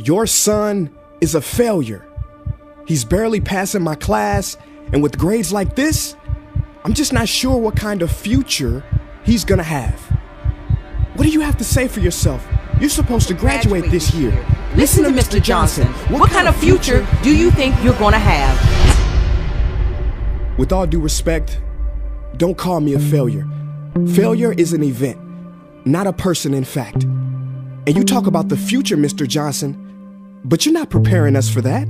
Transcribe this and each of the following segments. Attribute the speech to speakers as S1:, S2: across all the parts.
S1: Your son is a failure. He's barely passing my class, and with grades like this, I'm just not sure what kind of future he's gonna have. What do you have to say for yourself? You're supposed to graduate this year.
S2: Listen to Mr. Johnson. What kind of future do you think you're gonna have?
S1: With all due respect, don't call me a failure. Failure is an event, not a person, in fact. And you talk about the future, Mr. Johnson, but you're not preparing us for that.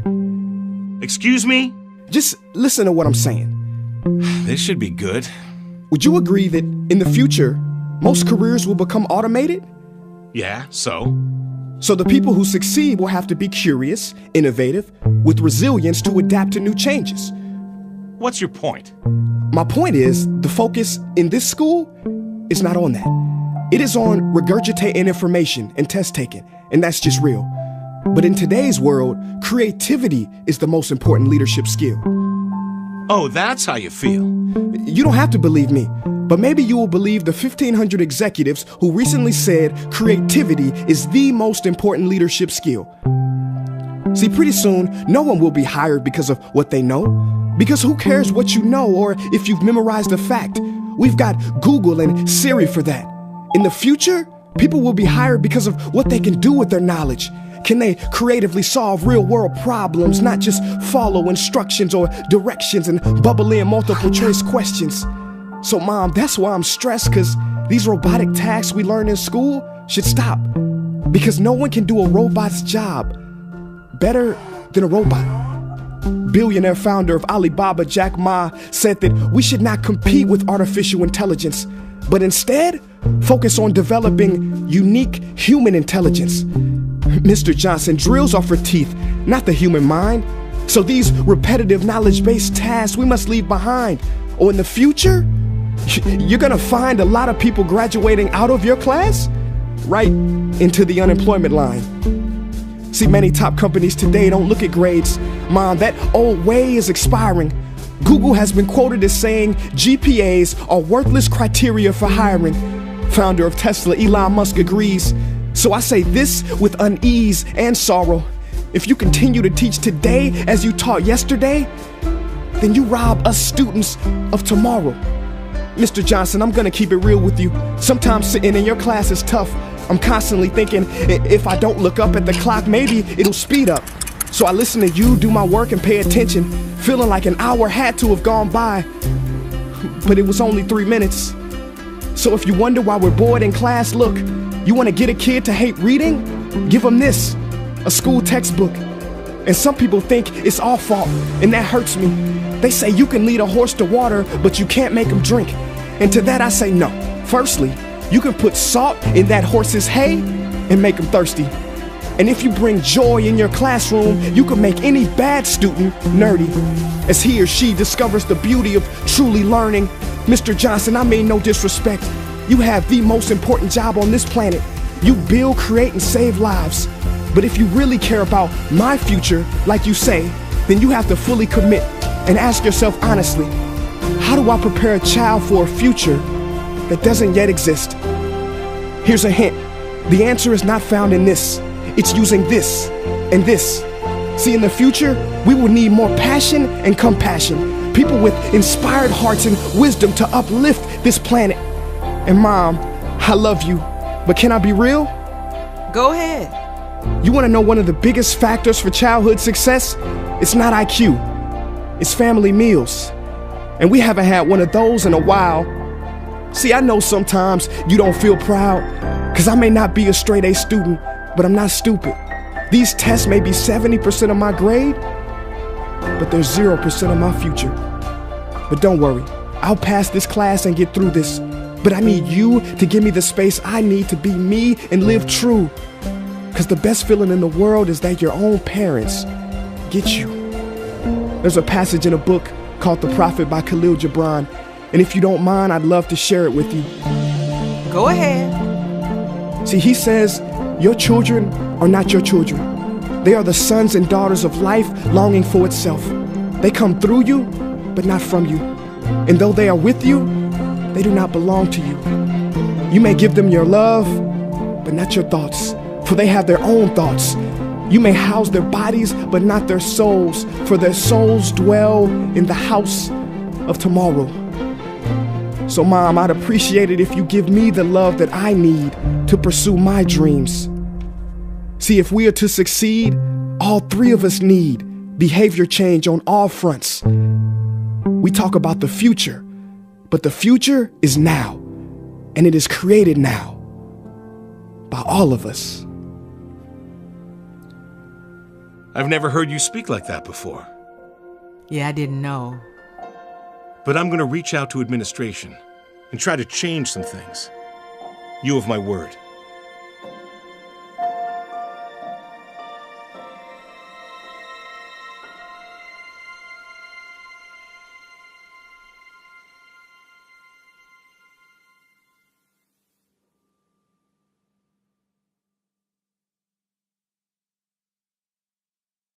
S3: Excuse me?
S1: Just listen to what I'm saying.
S3: This should be good.
S1: Would you agree that in the future, most careers will become automated?
S3: Yeah, so?
S1: So the people who succeed will have to be curious, innovative, with resilience to adapt to new changes.
S3: What's your point?
S1: My point is, the focus in this school is not on that. It is on regurgitating information and test taking, and that's just real. But in today's world, creativity is the most important leadership skill.
S3: Oh, that's how you feel.
S1: You don't have to believe me, but maybe you will believe the 1,500 executives who recently said creativity is the most important leadership skill. See, pretty soon, no one will be hired because of what they know. Because who cares what you know or if you've memorized a fact? We've got Google and Siri for that. In the future, people will be hired because of what they can do with their knowledge. Can they creatively solve real-world problems, not just follow instructions or directions and bubble in multiple choice questions? So, Mom, that's why I'm stressed, because these robotic tasks we learn in school should stop. Because no one can do a robot's job better than a robot. Billionaire founder of Alibaba, Jack Ma, said that we should not compete with artificial intelligence, but instead focus on developing unique human intelligence. Mr. Johnson, drills are for teeth, not the human mind. So these repetitive knowledge-based tasks we must leave behind. Or in the future, you're gonna find a lot of people graduating out of your class right into the unemployment line. See, many top companies today don't look at grades. Mom, that old way is expiring. Google has been quoted as saying GPAs are worthless criteria for hiring. Founder of Tesla, Elon Musk, agrees. So I say this with unease and sorrow. If you continue to teach today as you taught yesterday, then you rob us students of tomorrow. Mr. Johnson, I'm gonna keep it real with you. Sometimes sitting in your class is tough. I'm constantly thinking, if I don't look up at the clock, maybe it'll speed up. So I listen to you do my work and pay attention, feeling like an hour had to have gone by, but it was only 3 minutes. So if you wonder why we're bored in class, look, you wanna get a kid to hate reading? Give them this, a school textbook. And some people think it's our fault, and that hurts me. They say you can lead a horse to water, but you can't make him drink. And to that I say no. Firstly, you can put salt in that horse's hay and make him thirsty. And if you bring joy in your classroom, you can make any bad student nerdy, as he or she discovers the beauty of truly learning. Mr. Johnson, I mean no disrespect. You have the most important job on this planet. You build, create, and save lives. But if you really care about my future, like you say, then you have to fully commit and ask yourself honestly, how do I prepare a child for a future that doesn't yet exist? Here's a hint. The answer is not found in this. It's using this and this. See, in the future, we will need more passion and compassion. People with inspired hearts and wisdom to uplift this planet. And Mom, I love you, but can I be real?
S2: Go ahead.
S1: You want to know one of the biggest factors for childhood success? It's not IQ. It's family meals. And we haven't had one of those in a while. See, I know sometimes you don't feel proud, because I may not be a straight A student, but I'm not stupid. These tests may be 70% of my grade, but they're 0% of my future. But don't worry, I'll pass this class and get through this. But I need you to give me the space I need to be me and live true. Because the best feeling in the world is that your own parents get you. There's a passage in a book called The Prophet by Khalil Gibran, and if you don't mind, I'd love to share it with you.
S2: Go ahead.
S1: See, he says, your children are not your children. They are the sons and daughters of life longing for itself. They come through you, but not from you. And though they are with you, they do not belong to you. You may give them your love, but not your thoughts, for they have their own thoughts. You may house their bodies, but not their souls, for their souls dwell in the house of tomorrow. So, Mom, I'd appreciate it if you give me the love that I need to pursue my dreams. See, if we are to succeed, all three of us need behavior change on all fronts. We talk about the future, but the future is now, and it is created now by all of us.
S3: I've never heard you speak like that before.
S2: Yeah, I didn't know.
S3: But I'm going to reach out to administration and try to change some things. You have my word.